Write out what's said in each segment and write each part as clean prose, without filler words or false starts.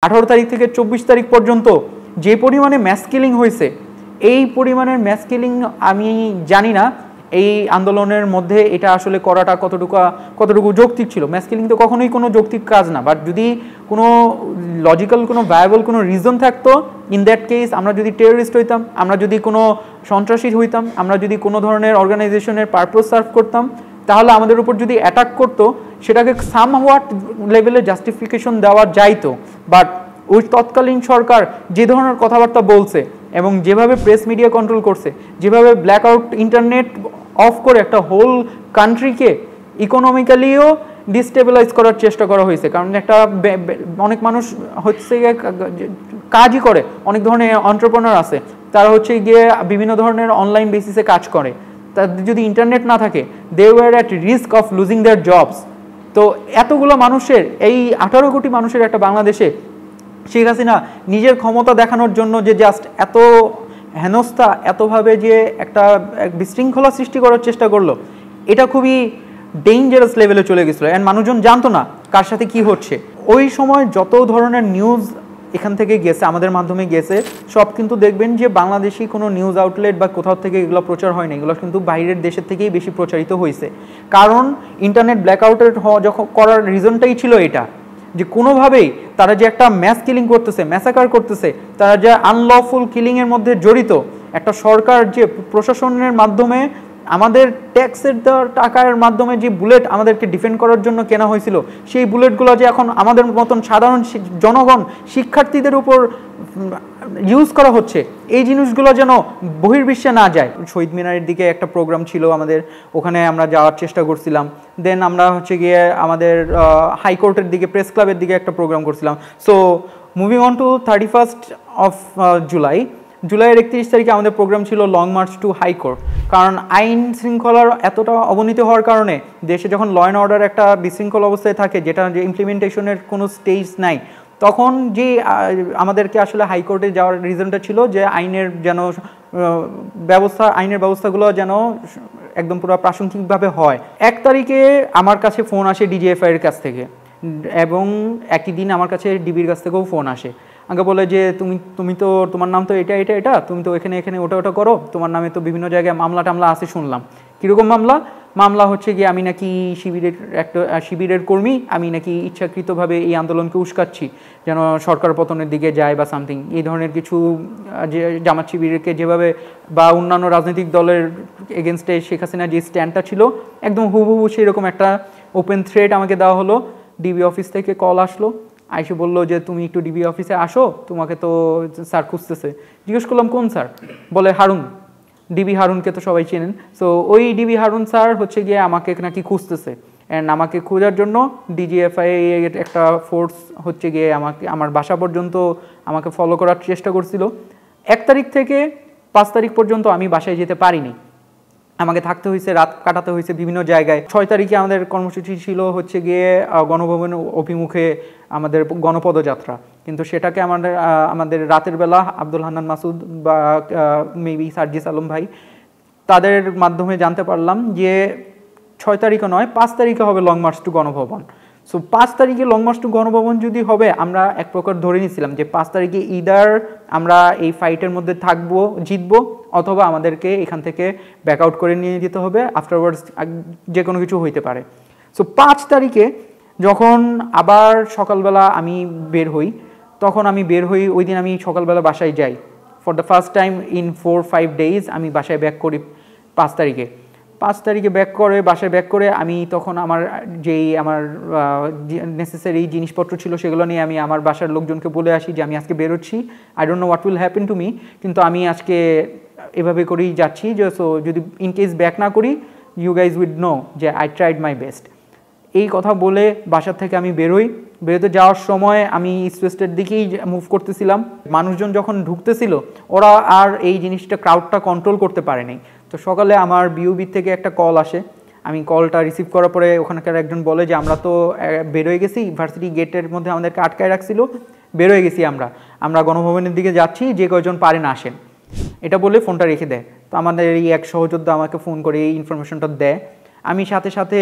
18 তারিখ থেকে 24 তারিখ পর্যন্ত যে পরিমাণে ম্যাস কিলিং হয়েছে, এই পরিমাণের ম্যাস কিলিং আমি জানি না এই আন্দোলনের মধ্যে এটা আসলে করাটা কতটুকু যৌক্তিক ছিল। ম্যাস কিলিং তো কখনোই কোনো যৌক্তিক কাজ না, বাট যদি কোনো লজিক্যাল কোনো ভায়াবল কোনো রিজন থাকতো, ইন দ্যাট কেস আমরা যদি টেররিস্ট হইতাম, আমরা যদি কোনো সন্ত্রাসী হইতাম, আমরা যদি কোনো ধরনের অর্গানাইজেশনের পারপাস সার্ভ করতাম, তাহলে আমাদের উপর যদি অ্যাটাক করতো সেটাকে সামহাওয়াট লেভেলে জাস্টিফিকেশন দেওয়া যাইতো। বাট ওই তৎকালীন সরকার যে ধরনের কথাবার্তা বলছে এবং যেভাবে প্রেস মিডিয়া কন্ট্রোল করছে, যেভাবে ব্ল্যাক আউট ইন্টারনেট অফ করে একটা হোল কান্ট্রিকে ইকোনমিক্যালিও ডিস্টেবিলাইজ করার চেষ্টা করা হয়েছে। কারণ একটা অনেক মানুষ হচ্ছে গিয়ে কাজই করে, অনেক ধরনের এন্টারপ্রেনার আছে, তারা হচ্ছে গিয়ে বিভিন্ন ধরনের অনলাইন বেসিসে কাজ করে। তাদের যদি ইন্টারনেট না থাকে, they are at risk of losing their jobs. তো এতগুলো মানুষের, এই 18 কোটি মানুষের একটা বাংলাদেশে শেখ হাসিনা নিজের ক্ষমতা দেখানোর জন্য যে জাস্ট এত হেনস্থা, এতভাবে যে একটা বিশৃঙ্খলা সৃষ্টি করার চেষ্টা করলো, এটা খুবই ডেঞ্জারাস লেভেলে চলে গেছিলো। অ্যান্ড মানুষজন জানতো না কার সাথে কি হচ্ছে। ওই সময় যত ধরনের নিউজ এখান থেকে গেছে, আমাদের মাধ্যমে গেছে, সব কিন্তু দেখবেন যে বাংলাদেশি কোনো নিউজ আউটলেট বা কোথাও থেকে এগুলো প্রচার হয়নি, এগুলো কিন্তু বাইরের দেশের থেকেই বেশি প্রচারিত হয়েছে। কারণ ইন্টারনেট ব্ল্যাকআউটের যখন করার রিজনটাই ছিল এটা, যে কোনোভাবেই তারা যে একটা ম্যাস কিলিং করতেছে, ম্যাসাকার করতেছে, তারা যে আনলফুল কিলিংয়ের মধ্যে জড়িত, একটা সরকার যে প্রশাসনের মাধ্যমে আমাদের ট্যাক্সের টাকার মাধ্যমে যে বুলেট আমাদেরকে ডিফেন্ড করার জন্য কেনা হয়েছিল, সেই বুলেটগুলো যে এখন আমাদের মতন সাধারণ জনগণ, শিক্ষার্থীদের উপর ইউজ করা হচ্ছে, এই জিনিসগুলো যেন বহির্বিশ্বে না যায়। শহীদ মিনারের দিকে একটা প্রোগ্রাম ছিল আমাদের, ওখানে আমরা যাওয়ার চেষ্টা করছিলাম। দেন আমরা হচ্ছে গিয়ে আমাদের হাইকোর্টের দিকে, প্রেস ক্লাবের দিকে একটা প্রোগ্রাম করছিলাম। So moving on to 31st of জুলাইয়ের 31 তারিখে আমাদের প্রোগ্রাম ছিল লং মার্চ টু হাইকোর্ট। কারণ আইন শৃঙ্খলার এতটা অবনতি হওয়ার কারণে দেশে যখন ল অ্যান্ড অর্ডার একটা বিশৃঙ্খল অবস্থায় থাকে, যেটা যে ইমপ্লিমেন্টেশনের কোনো স্টেজ নাই, তখন যে আমাদেরকে আসলে হাইকোর্টে যাওয়ার রিজনটা ছিল যে আইনের ব্যবস্থাগুলো যেন একদম পুরো প্রাসঙ্গিকভাবে হয়। 1 তারিখে আমার কাছে ফোন আসে ডিজিএফআই এর কাছ থেকে, এবং একই দিন আমার কাছে ডিবির কাছ থেকেও ফোন আসে। আগে বলে যে তুমি তো, তোমার নাম তো এটা, তুমি তো এখানে ওটা করো, তোমার নামে তো বিভিন্ন জায়গায় মামলা আছে শুনলাম। কীরকম মামলা হচ্ছে গিয়ে আমি নাকি শিবিরের কর্মী, আমি নাকি ইচ্ছাকৃতভাবে এই আন্দোলনকে উস্কাচ্ছি যেন সরকার পতনের দিকে যায় বা সামথিং, এই ধরনের কিছু, যে জামাত শিবিরকে যেভাবে বা অন্যান্য রাজনৈতিক দলের এগেনস্টে শেখ হাসিনা যে স্ট্যান্ডটা ছিল, একদম হুবহু সেরকম একটা ওপেন থ্রেট আমাকে দেওয়া হলো। ডিবি অফিস থেকে কল আসলো, আইসে বললো যে তুমি একটু ডিবি অফিসে আসো, তোমাকে তো স্যার খুঁজতেছে। জিজ্ঞেস করলাম কোন স্যার? বলে হারুন, ডিবি হারুনকে তো সবাই চেনেন। সো ওই ডিবি হারুন স্যার হচ্ছে গিয়ে আমাকে নাকি খুঁজতেছে, অ্যান্ড আমাকে খোঁজার জন্য ডিজিএফআই একটা ফোর্স হচ্ছে গিয়ে আমার বাসা পর্যন্ত আমাকে ফলো করার চেষ্টা করছিল। 1 তারিখ থেকে 5 তারিখ পর্যন্ত আমি বাসায় যেতে পারিনি, আমাকে থাকতে হয়েছে, রাত কাটাতে হয়েছে বিভিন্ন জায়গায়। 6 তারিখে আমাদের কর্মসূচি ছিল হচ্ছে গিয়ে গণভবন অভিমুখে আমাদের গণপদযাত্রা, কিন্তু সেটাকে আমাদের রাতের বেলা আব্দুল হান্নান মাসুদ বা মেবি সার্জিস আলম ভাই, তাদের মাধ্যমে জানতে পারলাম যে 6 তারিখে নয়, 5 তারিখে হবে long march to Ganabhaban. So 5 তারিখে লং মার্চ টু গণভবন যদি হবে, আমরা এক প্রকার ধরে নিয়েছিলাম যে 5 তারিখে ইদার আমরা এই ফাইটের মধ্যে থাকবো, জিতবো, অথবা আমাদেরকে এখান থেকে ব্যাক আউট করে নিয়ে যেতে হবে, আফটারওয়ার্ডস যে কোনো কিছু হইতে পারে। সো 5 তারিখে যখন আবার সকালবেলা আমি বের হই, ওই দিন আমি সকালবেলা বাসায় যাই। For the first time in 4-5 days আমি বাসায় ব্যাক করি 5 তারিখে। 5 তারিখে বাসায় ব্যাক করে আমি তখন আমার নেসেসারি জিনিসপত্র ছিল সেগুলো নিয়ে আমি আমার বাসার লোকজনকে বলে আসি যে আমি আজকে বেরোচ্ছি, I don't know what will happen to me, কিন্তু আমি আজকে এভাবে করেই যাচ্ছি, যে সো যদি ইন কেস ব্যাক না করি, ইউ গাইজ উইড নো যে আই ট্রাইড মাই বেস্ট। এই কথা বলে বাসার থেকে আমি বেরোতে যাওয়ার সময় আমি ইস্ট ওয়েস্টের দিকেই মুভ করতেছিলাম। মানুষজন যখন ঢুকতেছিল, ওরা আর এই জিনিসটা, ক্রাউডটা কন্ট্রোল করতে পারেনি। তো সকালে আমার বিউবি থেকে একটা কল আসে, আমি কলটা রিসিভ করার পরে ওখানকার একজন বলে যে আমরা তো বেরোয় গেছি, ইউনিভার্সিটি গেটের মধ্যে আমাদেরকে আটকায় রাখছিল, বেরোয় গেছি আমরা গণভবনের দিকে যাচ্ছি, যে কয়জন পারেন আসেন। এটা বলে ফোনটা রেখে দেয়। তো আমাদের এই এক সহযোদ্ধা আমাকে ফোন করে এই ইনফরমেশনটা দেয়। আমি সাথে সাথে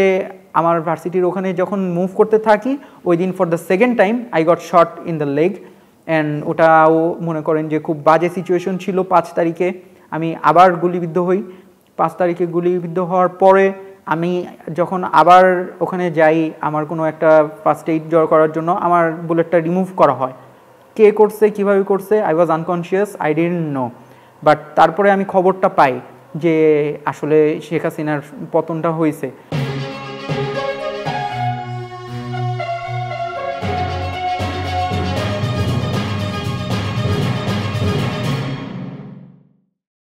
আমার ভার্সিটির ওখানে যখন মুভ করতে থাকি ওই দিন for the second time I got shot in the leg and ওটাও মনে করেন যে খুব বাজে সিচুয়েশন ছিল। 5 তারিখে আমি আবার গুলিবিদ্ধ হই। 5 তারিখে গুলিবিদ্ধ হওয়ার পরে আমি যখন আবার ওখানে যাই আমার কোনো একটা ফার্স্ট এইড জড় করার জন্য, আমার বুলেটটা রিমুভ করা হয়। কে করছে, কীভাবে করছে, I was unconscious, I didn't know. But তারপরে আমি খবরটা পাই যে আসলে শেখ হাসিনার পতনটা হয়েছে।